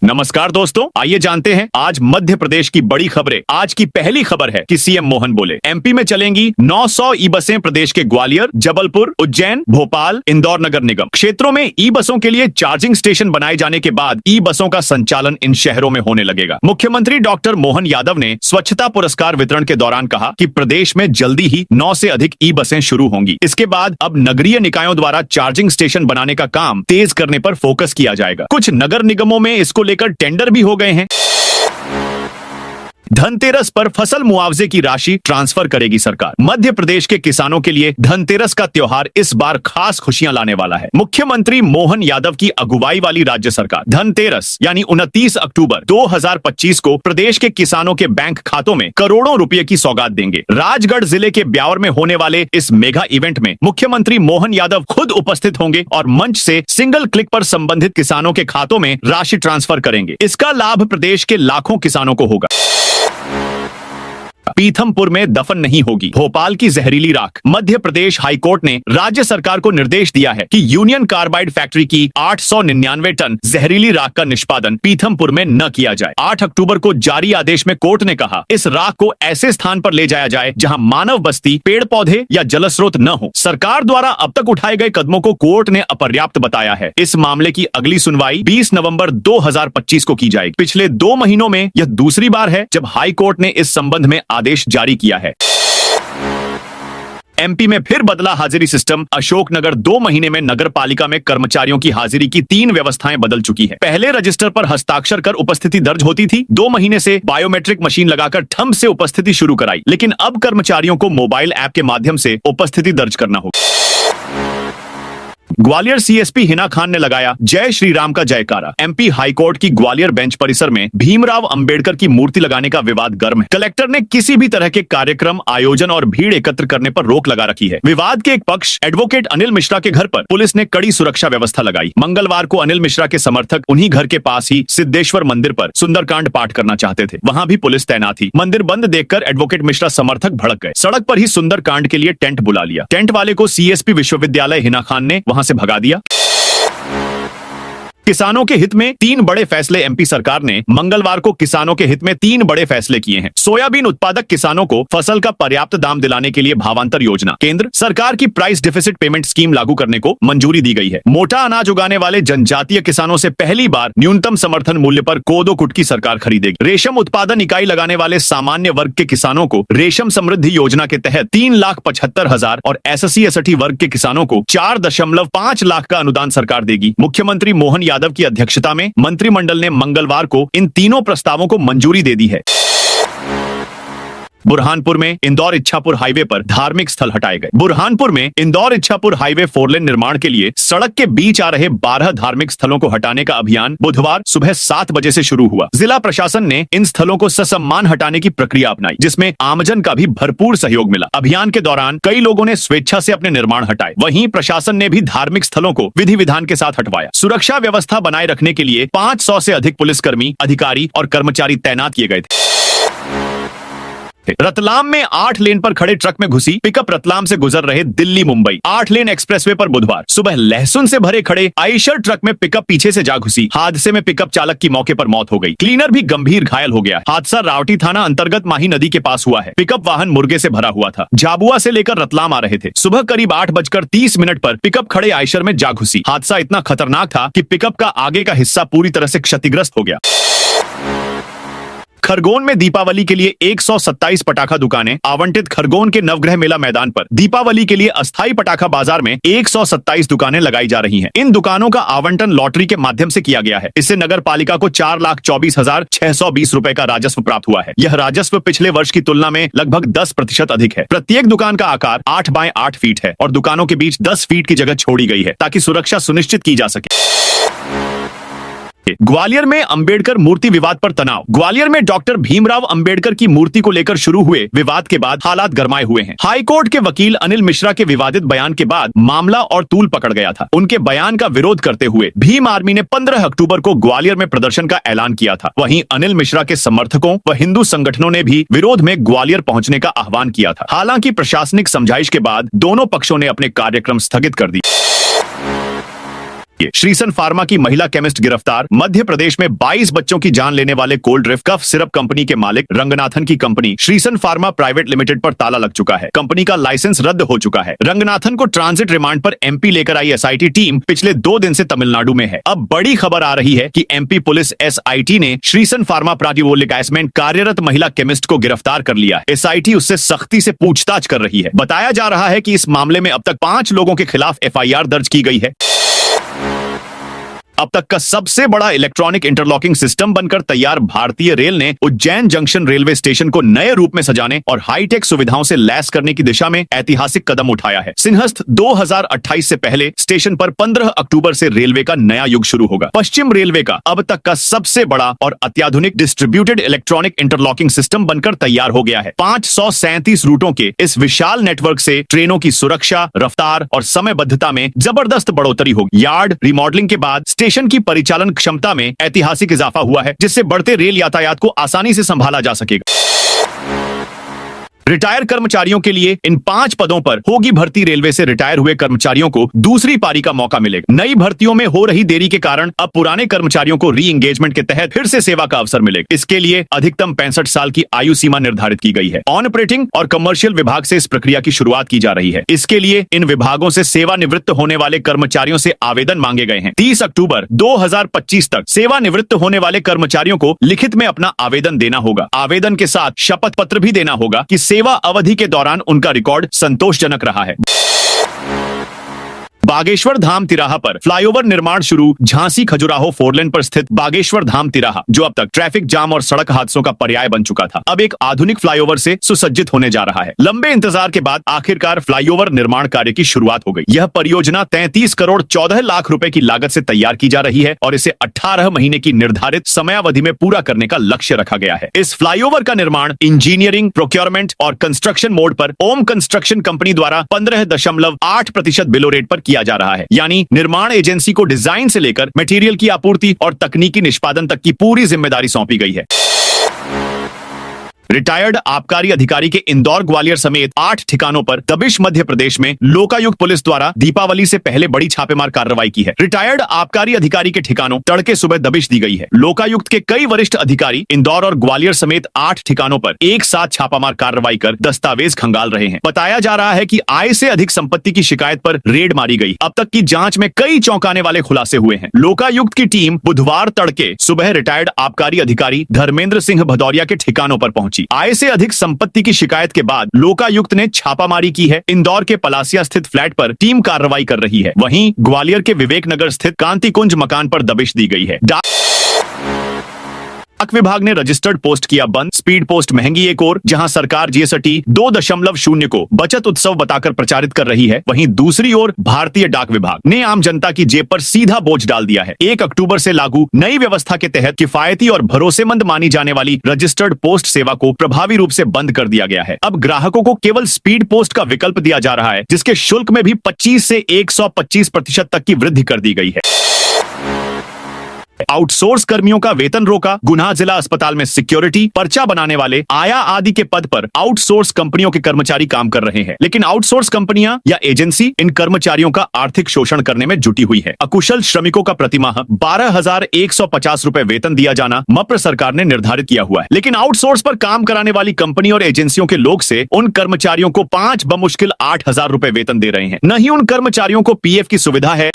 नमस्कार दोस्तों, आइए जानते हैं आज मध्य प्रदेश की बड़ी खबरें। आज की पहली खबर है कि सीएम मोहन बोले एमपी में चलेंगी 900 ई बसें। प्रदेश के ग्वालियर, जबलपुर, उज्जैन, भोपाल, इंदौर नगर निगम क्षेत्रों में ई बसों के लिए चार्जिंग स्टेशन बनाए जाने के बाद ई बसों का संचालन इन शहरों में होने लगेगा। मुख्यमंत्री डॉक्टर मोहन यादव ने स्वच्छता पुरस्कार वितरण के दौरान कहा कि प्रदेश में जल्दी ही 9 से अधिक ई बसें शुरू होंगी। इसके बाद अब नगरीय निकायों द्वारा चार्जिंग स्टेशन बनाने का काम तेज करने पर फोकस किया जाएगा। कुछ नगर निगमों में इसको लेकर टेंडर भी हो गए हैं। धनतेरस पर फसल मुआवजे की राशि ट्रांसफर करेगी सरकार। मध्य प्रदेश के किसानों के लिए धनतेरस का त्योहार इस बार खास खुशियां लाने वाला है। मुख्यमंत्री मोहन यादव की अगुवाई वाली राज्य सरकार धनतेरस यानी 29 अक्टूबर 2025 को प्रदेश के किसानों के बैंक खातों में करोड़ों रुपए की सौगात देंगे। राजगढ़ जिले के ब्यावर में होने वाले इस मेगा इवेंट में मुख्यमंत्री मोहन यादव खुद उपस्थित होंगे और मंच से सिंगल क्लिक पर संबंधित किसानों के खातों में राशि ट्रांसफर करेंगे। इसका लाभ प्रदेश के लाखों किसानों को होगा। पीथमपुर में दफन नहीं होगी भोपाल की जहरीली राख। मध्य प्रदेश हाईकोर्ट ने राज्य सरकार को निर्देश दिया है कि यूनियन कार्बाइड फैक्ट्री की 899 टन जहरीली राख का निष्पादन पीथमपुर में न किया जाए। 8 अक्टूबर को जारी आदेश में कोर्ट ने कहा इस राख को ऐसे स्थान पर ले जाया जाए जहां मानव बस्ती, पेड़ पौधे या जलस्रोत न हो। सरकार द्वारा अब तक उठाए गए कदमों को कोर्ट ने अपर्याप्त बताया है। इस मामले की अगली सुनवाई 20 नवंबर 2025 को की जाएगी। पिछले 2 महीनों में यह दूसरी बार है जब हाई कोर्ट ने इस संबंध में आदेश जारी किया है। एमपी में फिर बदला हाजिरी सिस्टम। अशोकनगर 2 महीने में नगर पालिका में कर्मचारियों की हाजिरी की 3 व्यवस्थाएं बदल चुकी है। पहले रजिस्टर पर हस्ताक्षर कर उपस्थिति दर्ज होती थी। 2 महीने से बायोमेट्रिक मशीन लगाकर थंब से उपस्थिति शुरू कराई, लेकिन अब कर्मचारियों को मोबाइल ऐप के माध्यम से उपस्थिति दर्ज करना होगा। ग्वालियर सीएसपी हिना खान ने लगाया जय श्री राम का जयकारा। एमपी हाईकोर्ट की ग्वालियर बेंच परिसर में भीमराव अंबेडकर की मूर्ति लगाने का विवाद गर्म है। कलेक्टर ने किसी भी तरह के कार्यक्रम, आयोजन और भीड़ एकत्र करने पर रोक लगा रखी है। विवाद के एक पक्ष एडवोकेट अनिल मिश्रा के घर पर पुलिस ने कड़ी सुरक्षा व्यवस्था लगाई। मंगलवार को अनिल मिश्रा के समर्थक उन्हीं घर के पास ही सिद्धेश्वर मंदिर पर सुंदरकांड पाठ करना चाहते थे। वहां भी पुलिस तैनात थी। मंदिर बंद देखकर एडवोकेट मिश्रा समर्थक भड़क गए। सड़क पर ही सुंदरकांड के लिए टेंट बुला लिया। टेंट वाले को सीएसपी विश्वविद्यालय हिना खान ने वहां से भगा दिया। किसानों के हित में 3 बड़े फैसले। एमपी सरकार ने मंगलवार को किसानों के हित में 3 बड़े फैसले किए हैं। सोयाबीन उत्पादक किसानों को फसल का पर्याप्त दाम दिलाने के लिए भावांतर योजना। केंद्र सरकार की प्राइस डिफिसिट पेमेंट स्कीम लागू करने को मंजूरी दी गई है। मोटा अनाज उगाने वाले जनजातीय किसानों से पहली बार न्यूनतम समर्थन मूल्य पर कोदो कुट की सरकार खरीदेगी। रेशम उत्पादन इकाई लगाने वाले सामान्य वर्ग के किसानों को रेशम समृद्धि योजना के तहत 3,75,000 और SC ST वर्ग के किसानों को 4.5 लाख का अनुदान सरकार देगी। मुख्यमंत्री मोहन यादव की अध्यक्षता में मंत्रिमंडल ने मंगलवार को इन तीनों प्रस्तावों को मंजूरी दे दी है। बुरहानपुर में इंदौर इच्छापुर हाईवे पर धार्मिक स्थल हटाए गए। बुरहानपुर में इंदौर इच्छापुर हाईवे 4 लेन निर्माण के लिए सड़क के बीच आ रहे 12 धार्मिक स्थलों को हटाने का अभियान बुधवार सुबह 7 बजे से शुरू हुआ। जिला प्रशासन ने इन स्थलों को ससम्मान हटाने की प्रक्रिया अपनाई, जिसमें आमजन का भी भरपूर सहयोग मिला। अभियान के दौरान कई लोगों ने स्वेच्छा से अपने निर्माण हटाए। वहीं प्रशासन ने भी धार्मिक स्थलों को विधि विधान के साथ हटवाया। सुरक्षा व्यवस्था बनाए रखने के लिए 500 से अधिक पुलिसकर्मी, अधिकारी और कर्मचारी तैनात किए गए थे। रतलाम में 8 लेन पर खड़े ट्रक में घुसी पिकअप। रतलाम से गुजर रहे दिल्ली मुंबई 8 लेन एक्सप्रेसवे पर बुधवार सुबह लहसुन से भरे खड़े आइशर ट्रक में पिकअप पीछे से जा घुसी। हादसे में पिकअप चालक की मौके पर मौत हो गई। क्लीनर भी गंभीर घायल हो गया। हादसा रावटी थाना अंतर्गत माही नदी के पास हुआ है। पिकअप वाहन मुर्गे से भरा हुआ था। झाबुआ से लेकर रतलाम आ रहे थे। सुबह करीब 8:30 पर पिकअप खड़े आइशर में जा घुसी। हादसा इतना खतरनाक था कि पिकअप का आगे का हिस्सा पूरी तरह से क्षतिग्रस्त हो गया। खरगोन में दीपावली के लिए 127 पटाखा दुकानें आवंटित। खरगोन के नवग्रह मेला मैदान पर दीपावली के लिए अस्थायी पटाखा बाजार में 127 दुकानें लगाई जा रही हैं। इन दुकानों का आवंटन लॉटरी के माध्यम से किया गया है। इससे नगर पालिका को 4,24,620 रुपए का राजस्व प्राप्त हुआ है। यह राजस्व पिछले वर्ष की तुलना में लगभग 10% अधिक है। प्रत्येक दुकान का आकार 8 बाय 8 फीट है और दुकानों के बीच 10 फीट की जगह छोड़ी गई है ताकि सुरक्षा सुनिश्चित की जा सके। ग्वालियर में अंबेडकर मूर्ति विवाद पर तनाव। ग्वालियर में डॉक्टर भीमराव अंबेडकर की मूर्ति को लेकर शुरू हुए विवाद के बाद हालात गरमाए हुए हैं। हाईकोर्ट के वकील अनिल मिश्रा के विवादित बयान के बाद मामला और तूल पकड़ गया था। उनके बयान का विरोध करते हुए भीम आर्मी ने 15 अक्टूबर को ग्वालियर में प्रदर्शन का ऐलान किया था। वहीं अनिल मिश्रा के समर्थकों व हिंदू संगठनों ने भी विरोध में ग्वालियर पहुंचने का आह्वान किया था। हालांकि प्रशासनिक समझाइश के बाद दोनों पक्षों ने अपने कार्यक्रम स्थगित कर दिए। श्रीसन फार्मा की महिला केमिस्ट गिरफ्तार। मध्य प्रदेश में 22 बच्चों की जान लेने वाले Coldrif cough syrup company के मालिक रंगनाथन की कंपनी श्रीसन फार्मा प्राइवेट लिमिटेड पर ताला लग चुका है। कंपनी का लाइसेंस रद्द हो चुका है। रंगनाथन को ट्रांजिट रिमांड पर एमपी लेकर आई एसआईटी टीम पिछले 2 दिन से तमिलनाडु में है। अब बड़ी खबर आ रही है कि एमपी पुलिस एसआईटी ने श्रीसन फार्मा प्राइवेट में कार्यरत महिला केमिस्ट को गिरफ्तार कर लिया। एसआईटी उससे सख्ती से पूछताछ कर रही है। बताया जा रहा है कि इस मामले में अब तक 5 लोगों के खिलाफ एफआईआर दर्ज की गई है। अब तक का सबसे बड़ा इलेक्ट्रॉनिक इंटरलॉकिंग सिस्टम बनकर तैयार भारतीय रेल ने उज्जैन जंक्शन रेलवे स्टेशन को नए रूप में सजाने और हाईटेक सुविधाओं से लैस करने की दिशा में ऐतिहासिक कदम उठाया है। सिंहस्थ 2028 से पहले स्टेशन पर 15 अक्टूबर से रेलवे का नया युग शुरू होगा। पश्चिम रेलवे का अब तक का सबसे बड़ा और अत्याधुनिक डिस्ट्रीब्यूटेड इलेक्ट्रॉनिक इंटरलॉकिंग सिस्टम बनकर तैयार हो गया है। 537 रूटों के इस विशाल नेटवर्क से ट्रेनों की सुरक्षा, रफ्तार और समयबद्धता में जबरदस्त बढ़ोतरी होगी। यार्ड रिमॉडलिंग के बाद स्टेशन की परिचालन क्षमता में ऐतिहासिक इजाफा हुआ है, जिससे बढ़ते रेल यातायात को आसानी से संभाला जा सकेगा। रिटायर कर्मचारियों के लिए इन 5 पदों पर होगी भर्ती। रेलवे से रिटायर हुए कर्मचारियों को दूसरी पारी का मौका मिलेगा। नई भर्तियों में हो रही देरी के कारण अब पुराने कर्मचारियों को री एंगेजमेंट के तहत फिर से सेवा का अवसर मिलेगा। इसके लिए अधिकतम 65 साल की आयु सीमा निर्धारित की गई है। ऑन ऑपरेटिंग और कमर्शियल विभाग से इस प्रक्रिया की शुरुआत की जा रही है। इसके लिए इन विभागों से सेवानिवृत्त होने वाले कर्मचारियों से आवेदन मांगे गए हैं। 30 अक्टूबर 2025 तक सेवानिवृत्त होने वाले कर्मचारियों को लिखित में अपना आवेदन देना होगा। आवेदन के साथ शपथ पत्र भी देना होगा कि सेवा अवधि के दौरान उनका रिकॉर्ड संतोषजनक रहा है। बागेश्वर धाम तिराहा पर फ्लाईओवर निर्माण शुरू। झांसी खजुराहो 4 लेन पर स्थित बागेश्वर धाम तिराहा, जो अब तक ट्रैफिक जाम और सड़क हादसों का पर्याय बन चुका था, अब एक आधुनिक फ्लाईओवर से सुसज्जित होने जा रहा है। लंबे इंतजार के बाद आखिरकार फ्लाईओवर निर्माण कार्य की शुरुआत हो गई। यह परियोजना 33 करोड़ 14 लाख रुपए की लागत से तैयार की जा रही है और इसे 18 महीने की निर्धारित समयावधि में पूरा करने का लक्ष्य रखा गया है। इस फ्लाईओवर का निर्माण इंजीनियरिंग, प्रोक्योरमेंट और कंस्ट्रक्शन मोड पर ओम कंस्ट्रक्शन कंपनी द्वारा 15.8% बिलो रेट पर किया जा रहा है। यानी निर्माण एजेंसी को डिजाइन से लेकर मटेरियल की आपूर्ति और तकनीकी निष्पादन तक की पूरी जिम्मेदारी सौंपी गई है। रिटायर्ड आबकारी अधिकारी के इंदौर, ग्वालियर समेत 8 ठिकानों पर दबिश। मध्य प्रदेश में लोकायुक्त पुलिस द्वारा दीपावली से पहले बड़ी छापेमार कार्रवाई की है। रिटायर्ड आबकारी अधिकारी के ठिकानों तड़के सुबह दबिश दी गई है। लोकायुक्त के कई वरिष्ठ अधिकारी इंदौर और ग्वालियर समेत 8 ठिकानों पर एक साथ छापामार कार्रवाई कर दस्तावेज खंगाल रहे हैं। बताया जा रहा है कि आय से अधिक संपत्ति की शिकायत पर रेड मारी गई। अब तक की जांच में कई चौंकाने वाले खुलासे हुए हैं। लोकायुक्त की टीम बुधवार तड़के सुबह रिटायर्ड आबकारी अधिकारी धर्मेंद्र सिंह भदौरिया के ठिकानों पर पहुंची। आय से अधिक संपत्ति की शिकायत के बाद लोकायुक्त ने छापामारी की है। इंदौर के पलासिया स्थित फ्लैट पर टीम कार्रवाई कर रही है। वहीं ग्वालियर के विवेक नगर स्थित कांति कुंज मकान पर दबिश दी गई है। डाक विभाग ने रजिस्टर्ड पोस्ट किया बंद। स्पीड पोस्ट महंगी एक ओर, जहां सरकार जीएसटी 2.0 को बचत उत्सव बताकर प्रचारित कर रही है, वहीं दूसरी ओर भारतीय डाक विभाग ने आम जनता की जेब पर सीधा बोझ डाल दिया है। 1 अक्टूबर से लागू नई व्यवस्था के तहत किफायती और भरोसेमंद मानी जाने वाली रजिस्टर्ड पोस्ट सेवा को प्रभावी रूप से बंद कर दिया गया है। अब ग्राहकों को केवल स्पीड पोस्ट का विकल्प दिया जा रहा है, जिसके शुल्क में भी 25 से 125% तक की वृद्धि कर दी गई है। आउटसोर्स कर्मियों का वेतन रोका। गुना जिला अस्पताल में सिक्योरिटी, पर्चा बनाने वाले, आया आदि के पद पर आउटसोर्स कंपनियों के कर्मचारी काम कर रहे हैं, लेकिन आउटसोर्स कंपनियां या एजेंसी इन कर्मचारियों का आर्थिक शोषण करने में जुटी हुई है। अकुशल श्रमिकों का प्रतिमाह 12,150 रुपए वेतन दिया जाना मप्र सरकार ने निर्धारित किया हुआ है, लेकिन आउटसोर्स पर काम कराने वाली कंपनी और एजेंसियों के लोग से उन कर्मचारियों को 5 बमुश्किल 8,000 रुपए वेतन दे रहे हैं। न ही उन कर्मचारियों को पीएफ की सुविधा है।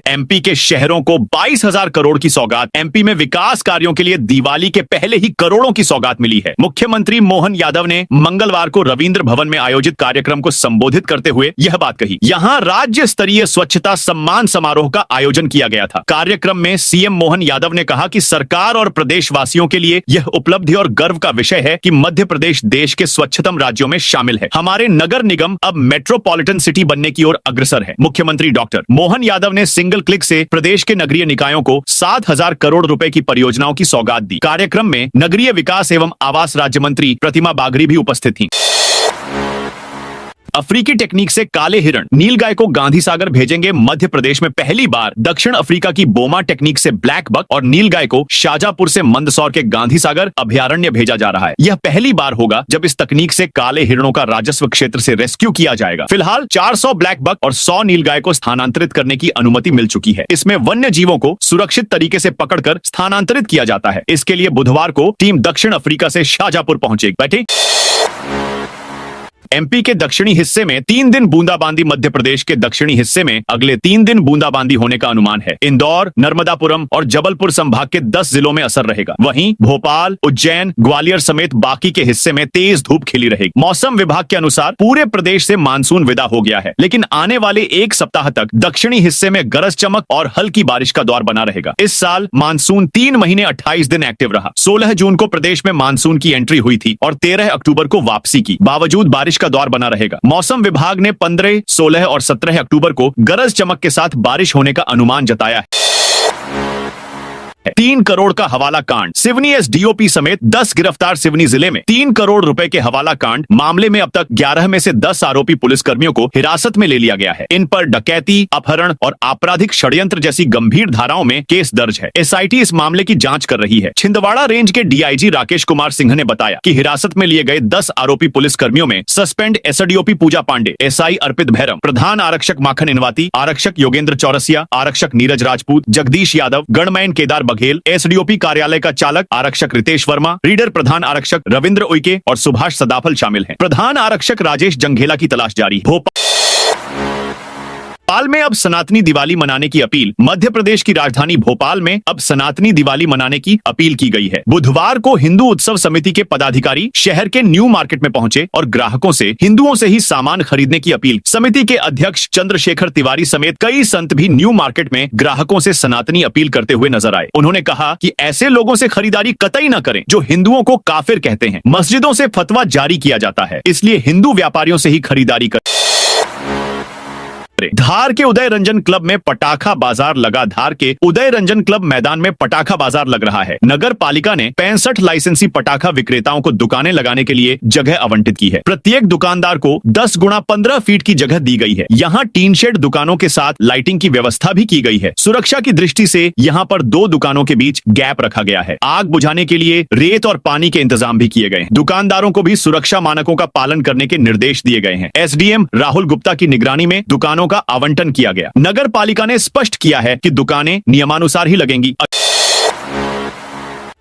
एमपी के शहरों को 22,000 करोड़ की सौगात। एमपी में विकास कार्यों के लिए दिवाली के पहले ही करोड़ों की सौगात मिली है। मुख्यमंत्री मोहन यादव ने मंगलवार को रविंद्र भवन में आयोजित कार्यक्रम को संबोधित करते हुए यह बात कही। यहां राज्य स्तरीय स्वच्छता सम्मान समारोह का आयोजन किया गया था। कार्यक्रम में सीएम मोहन यादव ने कहा कि सरकार और प्रदेशवासियों के लिए यह उपलब्धि और गर्व का विषय है कि मध्य प्रदेश देश के स्वच्छतम राज्यों में शामिल है। हमारे नगर निगम अब मेट्रोपॉलिटन सिटी बनने की ओर अग्रसर है। मुख्यमंत्री डॉक्टर मोहन यादव ने सिंगल क्लिक से प्रदेश के नगरीय निकायों को 7,000 करोड़ रुपए की परियोजनाओं की सौगात दी। कार्यक्रम में नगरीय विकास एवं आवास राज्य मंत्री प्रतिमा बागरी भी उपस्थित थी। अफ्रीकी टेक्निक से काले हिरण नीलगाय को गांधी सागर भेजेंगे। मध्य प्रदेश में पहली बार दक्षिण अफ्रीका की बोमा टेक्निक से ब्लैक बक और नीलगाय को शाजापुर से मंदसौर के गांधी सागर अभयारण्य भेजा जा रहा है। यह पहली बार होगा जब इस तकनीक से काले हिरणों का राजस्व क्षेत्र से रेस्क्यू किया जाएगा। फिलहाल 400 ब्लैक बक और 100 नीलगाय को स्थानांतरित करने की अनुमति मिल चुकी है। इसमें वन्य जीवों को सुरक्षित तरीके से पकड़कर स्थानांतरित किया जाता है। इसके लिए बुधवार को टीम दक्षिण अफ्रीका से शाजापुर पहुंचेगी। बैठे एमपी के दक्षिणी हिस्से में 3 दिन बूंदाबांदी। मध्य प्रदेश के दक्षिणी हिस्से में अगले 3 दिन बूंदाबांदी होने का अनुमान है। इंदौर, नर्मदापुरम और जबलपुर संभाग के 10 जिलों में असर रहेगा। वहीं भोपाल, उज्जैन, ग्वालियर समेत बाकी के हिस्से में तेज धूप खिली रहेगी। मौसम विभाग के अनुसार पूरे प्रदेश से मानसून विदा हो गया है, लेकिन आने वाले 1 सप्ताह तक दक्षिणी हिस्से में गरज चमक और हल्की बारिश का दौर बना रहेगा। इस साल मानसून 3 महीने 28 दिन एक्टिव रहा। 16 जून को प्रदेश में मानसून की एंट्री हुई थी और 13 अक्टूबर को वापसी की। बावजूद बारिश का दौर बना रहेगा। मौसम विभाग ने 15, 16 और 17 अक्टूबर को गरज चमक के साथ बारिश होने का अनुमान जताया है। 3 करोड़ का हवाला कांड। सिवनी एसडीओपी समेत 10 गिरफ्तार। सिवनी जिले में 3 करोड़ रुपए के हवाला कांड मामले में अब तक 11 में से 10 आरोपी पुलिसकर्मियों को हिरासत में ले लिया गया है। इन पर डकैती, अपहरण और आपराधिक षड्यंत्र जैसी गंभीर धाराओं में केस दर्ज है। एसआईटी इस मामले की जांच कर रही है। छिंदवाड़ा रेंज के डीआईजी राकेश कुमार सिंह ने बताया कि हिरासत में लिए गए 10 आरोपी पुलिसकर्मियों में सस्पेंड एसडीओपी पूजा पांडे, एसआई अर्पित भैरम, प्रधान आरक्षक माखन इनवाती, आरक्षक योगेंद्र चौरसिया, आरक्षक नीरज राजपूत, जगदीश यादव, गणमैन केदार बघेल, एसडीओपी कार्यालय का चालक आरक्षक रितेश वर्मा, रीडर प्रधान आरक्षक रविंद्र उइके और सुभाष सदाफल शामिल हैं। प्रधान आरक्षक राजेश जंघेला की तलाश जारी है। भोपाल में अब सनातनी दिवाली मनाने की अपील। मध्य प्रदेश की राजधानी भोपाल में अब सनातनी दिवाली मनाने की अपील की गई है। बुधवार को हिंदू उत्सव समिति के पदाधिकारी शहर के न्यू मार्केट में पहुंचे और ग्राहकों से हिंदुओं से ही सामान खरीदने की अपील। समिति के अध्यक्ष चंद्रशेखर तिवारी समेत कई संत भी न्यू मार्केट में ग्राहकों से सनातनी अपील करते हुए नजर आए। उन्होंने कहा कि ऐसे लोगों से खरीदारी कतई न करें जो हिंदुओं को काफिर कहते हैं। मस्जिदों से फतवा जारी किया जाता है, इसलिए हिंदू व्यापारियों से ही खरीदारी करें। धार के उदय रंजन क्लब में पटाखा बाजार लगा। धार के उदय रंजन क्लब मैदान में पटाखा बाजार लग रहा है। नगर पालिका ने 65 लाइसेंसी पटाखा विक्रेताओं को दुकानें लगाने के लिए जगह आवंटित की है। प्रत्येक दुकानदार को 10 गुणा 15 फीट की जगह दी गई है। यहाँ टीन शेड दुकानों के साथ लाइटिंग की व्यवस्था भी की गई है। सुरक्षा की दृष्टि से यहाँ पर 2 दुकानों के बीच गैप रखा गया है। आग बुझाने के लिए रेत और पानी के इंतजाम भी किए गए हैं। दुकानदारों को भी सुरक्षा मानकों का पालन करने के निर्देश दिए गए हैं। एसडीएम राहुल गुप्ता की निगरानी में दुकानों का आवंटन किया गया। नगर पालिका ने स्पष्ट किया है कि दुकानें नियमानुसार ही लगेंगी।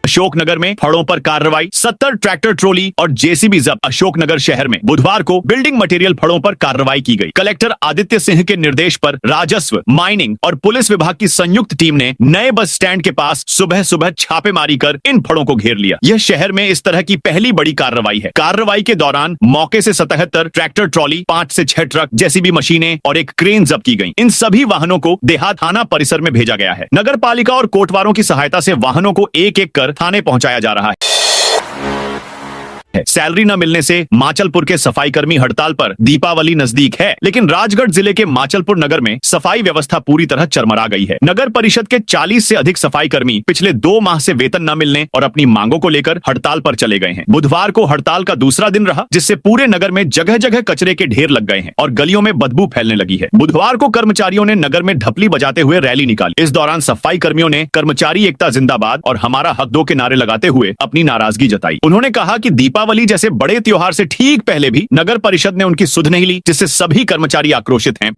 अशोकनगर में फड़ों पर कार्रवाई। 70 ट्रैक्टर ट्रॉली और जेसीबी जब्त। अशोकनगर शहर में बुधवार को बिल्डिंग मटेरियल फड़ों पर कार्रवाई की गई। कलेक्टर आदित्य सिंह के निर्देश पर राजस्व, माइनिंग और पुलिस विभाग की संयुक्त टीम ने नए बस स्टैंड के पास सुबह सुबह छापेमारी कर इन फड़ों को घेर लिया। यह शहर में इस तरह की पहली बड़ी कार्रवाई है। कार्रवाई के दौरान मौके से 77 ट्रैक्टर ट्रॉली, 5 से 6 ट्रक, जेसीबी मशीनें और एक क्रेन जब्त की गई। इन सभी वाहनों को देहात थाना परिसर में भेजा गया है। नगर पालिका और कोटवारों की सहायता से वाहनों को एक एक कर थाने पहुंचाया जा रहा है। सैलरी न मिलने से माचलपुर के सफाई कर्मी हड़ताल पर। दीपावली नजदीक है, लेकिन राजगढ़ जिले के माचलपुर नगर में सफाई व्यवस्था पूरी तरह चरमरा गई है। नगर परिषद के 40 से अधिक सफाई कर्मी पिछले 2 माह से वेतन न मिलने और अपनी मांगों को लेकर हड़ताल पर चले गए हैं। बुधवार को हड़ताल का दूसरा दिन रहा, जिससे पूरे नगर में जगह जगह कचरे के ढेर लग गए हैं और गलियों में बदबू फैलने लगी है। बुधवार को कर्मचारियों ने नगर में ढपली बजाते हुए रैली निकाली। इस दौरान सफाई कर्मियों ने कर्मचारी एकता जिंदाबाद और हमारा हक दो के नारे लगाते हुए अपनी नाराजगी जताई। उन्होंने कहा कि दीपावली जैसे बड़े त्योहार से ठीक पहले भी नगर परिषद ने उनकी सुध नहीं ली, जिससे सभी कर्मचारी आक्रोशित हैं।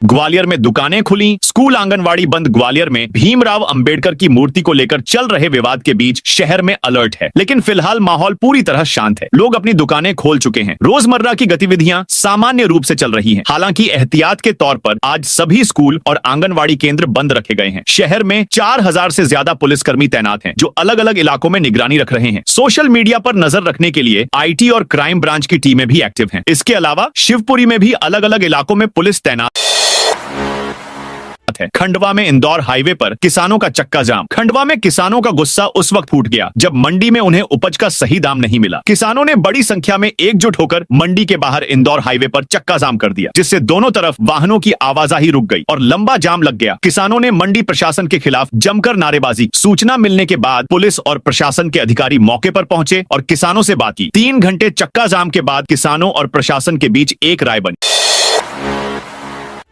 ग्वालियर में दुकानें खुली, स्कूल आंगनवाड़ी बंद। ग्वालियर में भीमराव अंबेडकर की मूर्ति को लेकर चल रहे विवाद के बीच शहर में अलर्ट है, लेकिन फिलहाल माहौल पूरी तरह शांत है। लोग अपनी दुकानें खोल चुके हैं। रोजमर्रा की गतिविधियां सामान्य रूप से चल रही हैं। हालांकि एहतियात के तौर पर आज सभी स्कूल और आंगनवाड़ी केंद्र बंद रखे गए हैं। शहर में 4000 से ज्यादा पुलिसकर्मी तैनात हैं, जो अलग अलग इलाकों में निगरानी रख रहे हैं। सोशल मीडिया पर नजर रखने के लिए IT और क्राइम ब्रांच की टीमें भी एक्टिव हैं। इसके अलावा शिवपुरी में भी अलग अलग इलाकों में पुलिस तैनात बात है। खंडवा में इंदौर हाईवे पर किसानों का चक्का जाम। खंडवा में किसानों का गुस्सा उस वक्त फूट गया जब मंडी में उन्हें उपज का सही दाम नहीं मिला। किसानों ने बड़ी संख्या में एकजुट होकर मंडी के बाहर इंदौर हाईवे पर चक्का जाम कर दिया, जिससे दोनों तरफ वाहनों की आवाजाही रुक गई और लंबा जाम लग गया। किसानों ने मंडी प्रशासन के खिलाफ जमकर नारेबाजी। सूचना मिलने के बाद पुलिस और प्रशासन के अधिकारी मौके पर पहुंचे और किसानों से बात की। 3 घंटे चक्का जाम के बाद किसानों और प्रशासन के बीच एक राय बनी।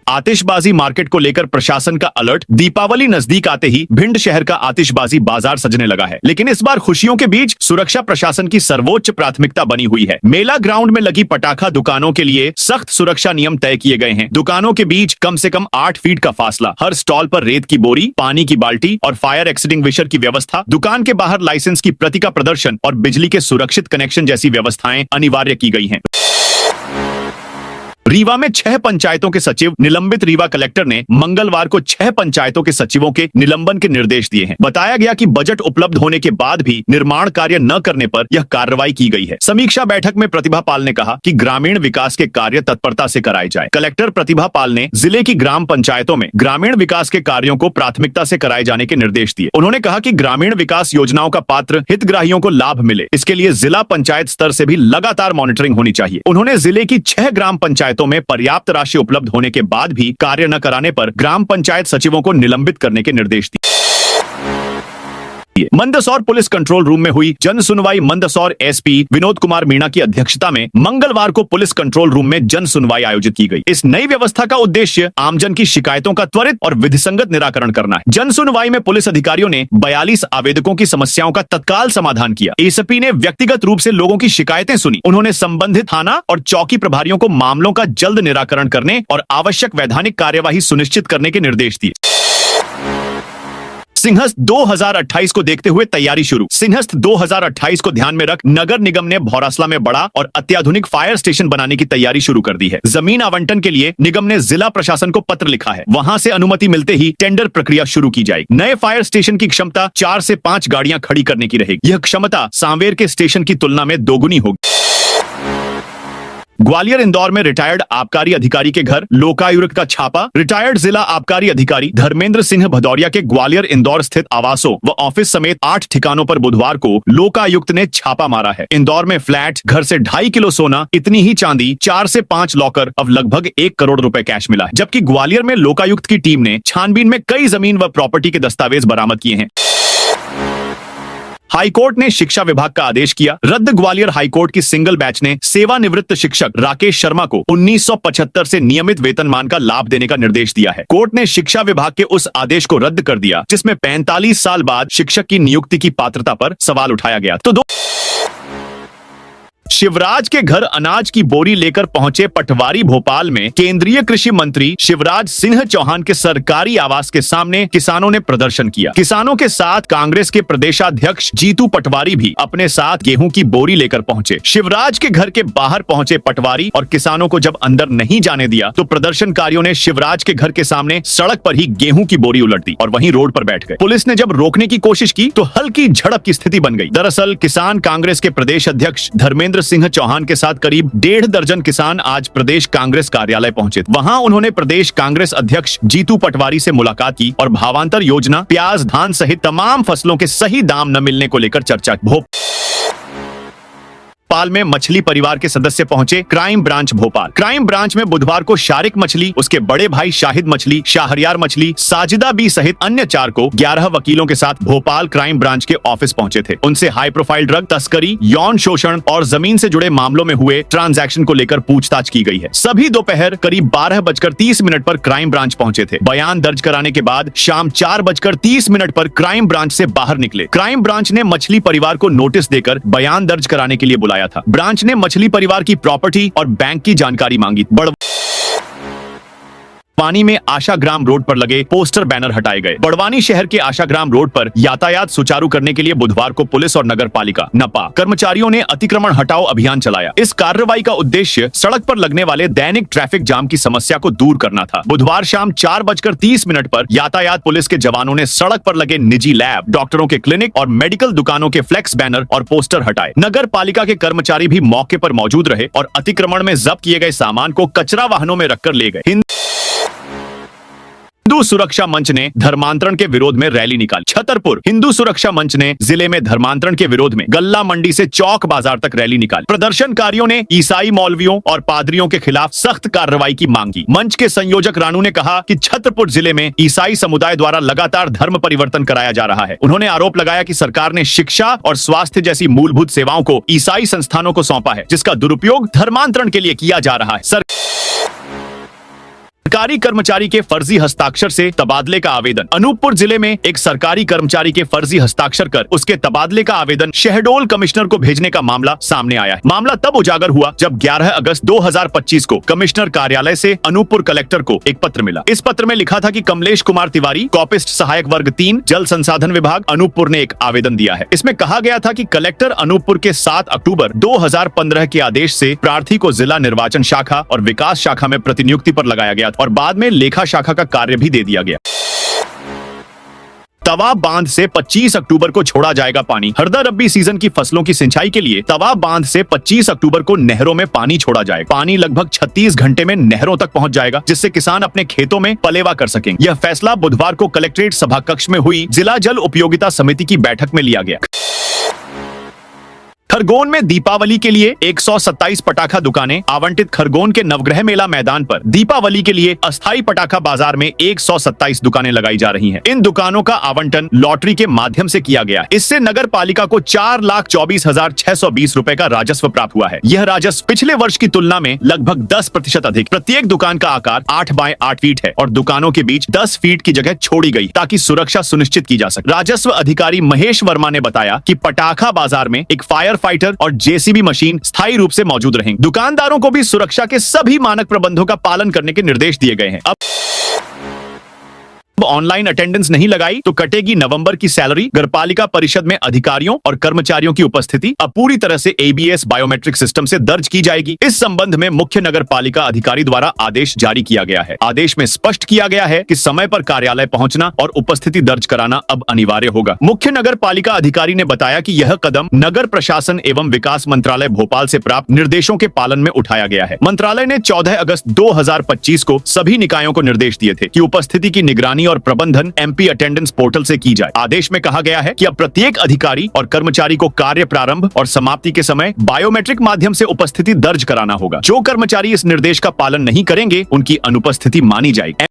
आतिशबाजी मार्केट को लेकर प्रशासन का अलर्ट। दीपावली नजदीक आते ही भिंड शहर का आतिशबाजी बाजार सजने लगा है, लेकिन इस बार खुशियों के बीच सुरक्षा प्रशासन की सर्वोच्च प्राथमिकता बनी हुई है। मेला ग्राउंड में लगी पटाखा दुकानों के लिए सख्त सुरक्षा नियम तय किए गए हैं। दुकानों के बीच कम से कम 8 फीट का फासला, हर स्टॉल पर रेत की बोरी, पानी की बाल्टी और फायर एक्सटिंग्विशर की व्यवस्था, दुकान के बाहर लाइसेंस की प्रति का प्रदर्शन और बिजली के सुरक्षित कनेक्शन जैसी व्यवस्थाएं अनिवार्य की गई हैं। रीवा में 6 पंचायतों के सचिव निलंबित। रीवा कलेक्टर ने मंगलवार को 6 पंचायतों के सचिवों के निलंबन के निर्देश दिए हैं। बताया गया कि बजट उपलब्ध होने के बाद भी निर्माण कार्य न करने पर यह कार्रवाई की गई है। समीक्षा बैठक में प्रतिभा पाल ने कहा कि ग्रामीण विकास के कार्य तत्परता से कराए जाए। कलेक्टर प्रतिभा पाल ने जिले की ग्राम पंचायतों में ग्रामीण विकास के कार्यों को प्राथमिकता से कराए जाने के निर्देश दिए। उन्होंने कहा कि ग्रामीण विकास योजनाओं का पात्र हितग्राहियों को लाभ मिले, इसके लिए जिला पंचायत स्तर से भी लगातार मॉनिटरिंग होनी चाहिए। उन्होंने जिले की 6 ग्राम पंचायतों में पर्याप्त राशि उपलब्ध होने के बाद भी कार्य न कराने पर ग्राम पंचायत सचिवों को निलंबित करने के निर्देश दिए। मंदसौर पुलिस कंट्रोल रूम में हुई जन सुनवाई। मंदसौर एसपी विनोद कुमार मीणा की अध्यक्षता में मंगलवार को पुलिस कंट्रोल रूम में जन सुनवाई आयोजित की गई। इस नई व्यवस्था का उद्देश्य आमजन की शिकायतों का त्वरित और विधिसंगत निराकरण करना है। जन सुनवाई में पुलिस अधिकारियों ने 42 आवेदकों की समस्याओं का तत्काल समाधान किया। एसपी ने व्यक्तिगत रूप से लोगों की शिकायतें सुनी। उन्होंने संबंधित थाना और चौकी प्रभारियों को मामलों का जल्द निराकरण करने और आवश्यक वैधानिक कार्यवाही सुनिश्चित करने के निर्देश दिए। सिंहस्थ 2028 को देखते हुए तैयारी शुरू। सिंहस्थ 2028 को ध्यान में रख नगर निगम ने भौरासला में बड़ा और अत्याधुनिक फायर स्टेशन बनाने की तैयारी शुरू कर दी है। जमीन आवंटन के लिए निगम ने जिला प्रशासन को पत्र लिखा है। वहां से अनुमति मिलते ही टेंडर प्रक्रिया शुरू की जाएगी। नए फायर स्टेशन की क्षमता 4 से 5 गाड़ियां खड़ी करने की रहेगी। यह क्षमता सांवेर के स्टेशन की तुलना में दोगुनी होगी। ग्वालियर इंदौर में रिटायर्ड आबकारी अधिकारी के घर लोकायुक्त का छापा। रिटायर्ड जिला आबकारी अधिकारी धर्मेंद्र सिंह भदौरिया के ग्वालियर इंदौर स्थित आवासों व ऑफिस समेत 8 ठिकानों पर बुधवार को लोकायुक्त ने छापा मारा है। इंदौर में फ्लैट, घर से 2.5 किलो सोना, इतनी ही चांदी, 4 से 5 लॉकर, अब लगभग 1 करोड़ रुपए कैश मिला है। जबकि ग्वालियर में लोकायुक्त की टीम ने छानबीन में कई जमीन व प्रॉपर्टी के दस्तावेज बरामद किए हैं। हाईकोर्ट ने शिक्षा विभाग का आदेश किया रद्द। ग्वालियर हाईकोर्ट की सिंगल बेंच ने सेवानिवृत्त शिक्षक राकेश शर्मा को 1975 से नियमित वेतनमान का लाभ देने का निर्देश दिया है। कोर्ट ने शिक्षा विभाग के उस आदेश को रद्द कर दिया जिसमें 45 साल बाद शिक्षक की नियुक्ति की पात्रता पर सवाल उठाया गया। तो शिवराज के घर अनाज की बोरी लेकर पहुंचे पटवारी। भोपाल में केंद्रीय कृषि मंत्री शिवराज सिंह चौहान के सरकारी आवास के सामने किसानों ने प्रदर्शन किया। किसानों के साथ कांग्रेस के प्रदेशाध्यक्ष जीतू पटवारी भी अपने साथ गेहूं की बोरी लेकर पहुंचे। शिवराज के घर के बाहर पहुंचे पटवारी और किसानों को जब अंदर नहीं जाने दिया तो प्रदर्शनकारियों ने शिवराज के घर के सामने सड़क पर ही गेहूं की बोरी उलट दी और वहीं रोड पर बैठ गए। पुलिस ने जब रोकने की कोशिश की तो हल्की झड़प की स्थिति बन गई। दरअसल किसान कांग्रेस के प्रदेश अध्यक्ष धर्मेंद्र सिंह चौहान के साथ करीब 1.5 दर्जन किसान आज प्रदेश कांग्रेस कार्यालय पहुंचे। वहां उन्होंने प्रदेश कांग्रेस अध्यक्ष जीतू पटवारी से मुलाकात की और भावांतर योजना, प्याज, धान सहित तमाम फसलों के सही दाम न मिलने को लेकर चर्चा की। भोपाल में मछली परिवार के सदस्य पहुंचे crime branch Bhopal. Crime branch में बुधवार को शारिक मछली, उसके बड़े भाई शाहिद मछली, शाहरियार मछली, साजिदा बी सहित अन्य 4 को 11 वकीलों के साथ भोपाल क्राइम ब्रांच के ऑफिस पहुंचे थे। उनसे हाई प्रोफाइल ड्रग तस्करी, यौन शोषण और जमीन से जुड़े मामलों में हुए ट्रांजैक्शन को लेकर पूछताछ की गई है। सभी दोपहर करीब 12:30 पर क्राइम ब्रांच पहुंचे थे। बयान दर्ज कराने के बाद शाम 4:30 पर क्राइम ब्रांच से बाहर निकले। क्राइम ब्रांच ने मछली परिवार को नोटिस देकर बयान दर्ज कराने के लिए बुलाया था। ब्रांच ने मछली परिवार की प्रॉपर्टी और बैंक की जानकारी मांगी। बड़वानी में आशाग्राम रोड पर लगे पोस्टर बैनर हटाए गए। बड़वानी शहर के आशाग्राम रोड पर यातायात सुचारू करने के लिए बुधवार को पुलिस और नगर पालिका नपा कर्मचारियों ने अतिक्रमण हटाओ अभियान चलाया। इस कार्रवाई का उद्देश्य सड़क पर लगने वाले दैनिक ट्रैफिक जाम की समस्या को दूर करना था। बुधवार शाम 4:30 पर यातायात पुलिस के जवानों ने सड़क पर लगे निजी लैब, डॉक्टरों के क्लिनिक और मेडिकल दुकानों के फ्लेक्स बैनर और पोस्टर हटाए। नगर पालिका के कर्मचारी भी मौके पर मौजूद रहे और अतिक्रमण में जब्त किए गए सामान को कचरा वाहनों में रखकर ले गए। हिंदू सुरक्षा मंच ने धर्मांतरण के विरोध में रैली निकाली। छतरपुर हिंदू सुरक्षा मंच ने जिले में धर्मांतरण के विरोध में गल्ला मंडी से चौक बाजार तक रैली निकाली। प्रदर्शनकारियों ने ईसाई मौलवियों और पादरियों के खिलाफ सख्त कार्रवाई की मांग की। मंच के संयोजक रानू ने कहा कि छतरपुर जिले में ईसाई समुदाय द्वारा लगातार धर्म परिवर्तन कराया जा रहा है। उन्होंने आरोप लगाया कि सरकार ने शिक्षा और स्वास्थ्य जैसी मूलभूत सेवाओं को ईसाई संस्थानों को सौंपा है, जिसका दुरुपयोग धर्मांतरण के लिए किया जा रहा है। सरकारी कर्मचारी के फर्जी हस्ताक्षर से तबादले का आवेदन। अनूपपुर जिले में एक सरकारी कर्मचारी के फर्जी हस्ताक्षर कर उसके तबादले का आवेदन शहडोल कमिश्नर को भेजने का मामला सामने आया है। मामला तब उजागर हुआ जब 11 अगस्त 2025 को कमिश्नर कार्यालय से अनूपपुर कलेक्टर को एक पत्र मिला। इस पत्र में लिखा था कि कमलेश कुमार तिवारी, कॉपिस्ट सहायक वर्ग 3, जल संसाधन विभाग, अनूपपुर ने एक आवेदन दिया है। इसमें कहा गया था कि कलेक्टर अनूपपुर के 7 अक्टूबर 2015 के आदेश से प्रार्थी को जिला निर्वाचन शाखा और विकास शाखा में प्रतिनियुक्ति पर लगाया गया और बाद में लेखा शाखा का कार्य भी दे दिया गया। तवा बांध से 25 अक्टूबर को छोड़ा जाएगा पानी। हरदा रब्बी सीजन की फसलों की सिंचाई के लिए तवा बांध से 25 अक्टूबर को नहरों में पानी छोड़ा जाएगा। पानी लगभग 36 घंटे में नहरों तक पहुंच जाएगा, जिससे किसान अपने खेतों में पलेवा कर सकेंगे। यह फैसला बुधवार को कलेक्ट्रेट सभा कक्ष में हुई जिला जल उपयोगिता समिति की बैठक में लिया गया। खरगोन में दीपावली के लिए 127 पटाखा दुकानें आवंटित। खरगोन के नवग्रह मेला मैदान पर दीपावली के लिए अस्थायी पटाखा बाजार में 127 दुकानें लगाई जा रही हैं। इन दुकानों का आवंटन लॉटरी के माध्यम से किया गया है। इससे नगर पालिका को 4,24,620 रुपए का राजस्व प्राप्त हुआ है। यह राजस्व पिछले वर्ष की तुलना में लगभग 10% अधिक। प्रत्येक दुकान का आकार 8 बाय 8 फीट है और दुकानों के बीच 10 फीट की जगह छोड़ी गई ताकि सुरक्षा सुनिश्चित की जा सके। राजस्व अधिकारी महेश वर्मा ने बताया कि पटाखा बाजार में एक फायर फाइटर और जेसीबी मशीन स्थायी रूप से मौजूद रहेंगी। दुकानदारों को भी सुरक्षा के सभी मानक प्रबंधों का पालन करने के निर्देश दिए गए हैं। अब ऑनलाइन अटेंडेंस नहीं लगाई तो कटेगी नवंबर की सैलरी। नगरपालिका परिषद में अधिकारियों और कर्मचारियों की उपस्थिति अब पूरी तरह से एबीएस बायोमेट्रिक सिस्टम से दर्ज की जाएगी। इस संबंध में मुख्य नगरपालिका अधिकारी द्वारा आदेश जारी किया गया है। आदेश में स्पष्ट किया गया है कि समय पर कार्यालय पहुंचना और उपस्थिति दर्ज कराना अब अनिवार्य होगा। मुख्य नगरपालिका अधिकारी ने बताया कि यह कदम नगर प्रशासन एवं विकास मंत्रालय भोपाल से प्राप्त निर्देशों के पालन में उठाया गया है। मंत्रालय ने 14 अगस्त 2025 को सभी निकायों को निर्देश दिए थे कि उपस्थिति की निगरानी और प्रबंधन एमपी अटेंडेंस पोर्टल से की जाए। आदेश में कहा गया है कि अब प्रत्येक अधिकारी और कर्मचारी को कार्य प्रारंभ और समाप्ति के समय बायोमेट्रिक माध्यम से उपस्थिति दर्ज कराना होगा। जो कर्मचारी इस निर्देश का पालन नहीं करेंगे, उनकी अनुपस्थिति मानी जाएगी।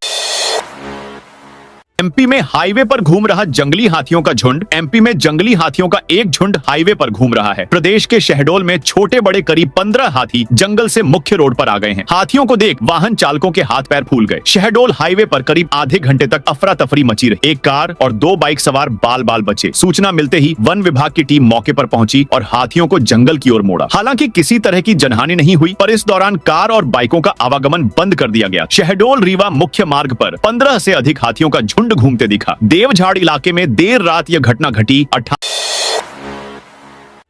एमपी में हाईवे पर घूम रहा जंगली हाथियों का झुंड। एमपी में जंगली हाथियों का एक झुंड हाईवे पर घूम रहा है। प्रदेश के शहडोल में छोटे बड़े करीब 15 हाथी जंगल से मुख्य रोड पर आ गए हैं। हाथियों को देख वाहन चालकों के हाथ पैर फूल गए। शहडोल हाईवे पर करीब आधे घंटे तक अफरा तफरी मची रही। एक कार और 2 बाइक सवार बाल बाल बचे। सूचना मिलते ही वन विभाग की टीम मौके पर पहुंची और हाथियों को जंगल की ओर मोड़ा। हालांकि किसी तरह की जनहानि नहीं हुई, पर इस दौरान कार और बाइकों का आवागमन बंद कर दिया गया। शहडोल रीवा मुख्य मार्ग पर 15 से अधिक हाथियों का झुंड घूमते दिखा। देवझाड़ इलाके में देर रात यह घटना घटी।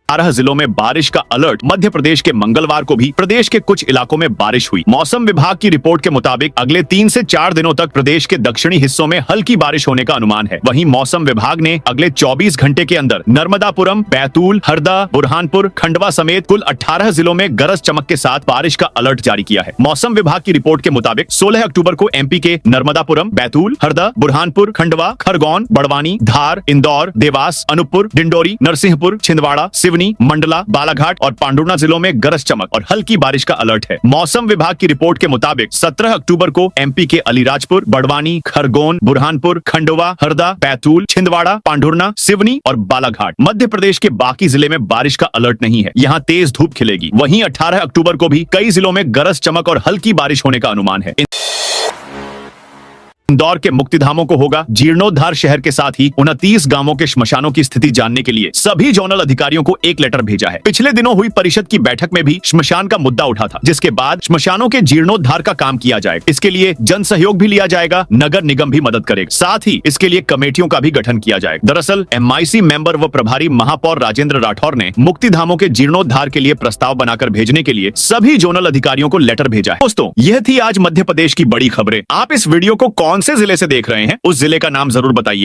18 जिलों में बारिश का अलर्ट। मध्य प्रदेश के मंगलवार को भी प्रदेश के कुछ इलाकों में बारिश हुई। मौसम विभाग की रिपोर्ट के मुताबिक अगले 3 से 4 दिनों तक प्रदेश के दक्षिणी हिस्सों में हल्की बारिश होने का अनुमान है। वहीं मौसम विभाग ने अगले 24 घंटे के अंदर नर्मदापुरम, बैतूल, हरदा, बुरहानपुर, खंडवा समेत कुल 18 जिलों में गरज चमक के साथ बारिश का अलर्ट जारी किया है। मौसम विभाग की रिपोर्ट के मुताबिक 16 अक्टूबर को एमपी के नर्मदापुरम, बैतूल, हरदा, बुरहानपुर, खंडवा, खरगोन, बड़वानी, धार, इंदौर, देवास, अनूपपुर, डिंडोरी, नरसिंहपुर, छिंदवाड़ा, सिवनी, मंडला, बालाघाट और पांडुर्ना जिलों में गरज चमक और हल्की बारिश का अलर्ट है। मौसम विभाग की रिपोर्ट के मुताबिक 17 अक्टूबर को एमपी के अलीराजपुर, बड़वानी, खरगोन, बुरहानपुर, खंडवा, हरदा, बैतूल, छिंदवाड़ा, पांडुर्ना, सिवनी और बालाघाट, मध्य प्रदेश के बाकी जिले में बारिश का अलर्ट नहीं है। यहाँ तेज धूप खिलेगी। वहीं 18 अक्टूबर को भी कई जिलों में गरज चमक और हल्की बारिश होने का अनुमान है। इंदौर के मुक्तिधामों को होगा जीर्णोद्धार। शहर के साथ ही 29 गांवों के श्मशानों की स्थिति जानने के लिए सभी जोनल अधिकारियों को एक लेटर भेजा है। पिछले दिनों हुई परिषद की बैठक में भी श्मशान का मुद्दा उठा था, जिसके बाद श्मशानों के जीर्णोद्धार का काम किया जाएगा। इसके लिए जन सहयोग भी लिया जाएगा, नगर निगम भी मदद करेगा। साथ ही इसके लिए कमेटियों का भी गठन किया जाएगा। दरअसल एमआईसी मेंबर व प्रभारी महापौर राजेंद्र राठौर ने मुक्तिधामों के जीर्णोद्धार के लिए प्रस्ताव बनाकर भेजने के लिए सभी जोनल अधिकारियों को लेटर भेजा है। दोस्तों, यह थी आज मध्य प्रदेश की बड़ी खबरें। आप इस वीडियो को कौन से जिले से देख रहे हैं, उस जिले का नाम जरूर बताइए।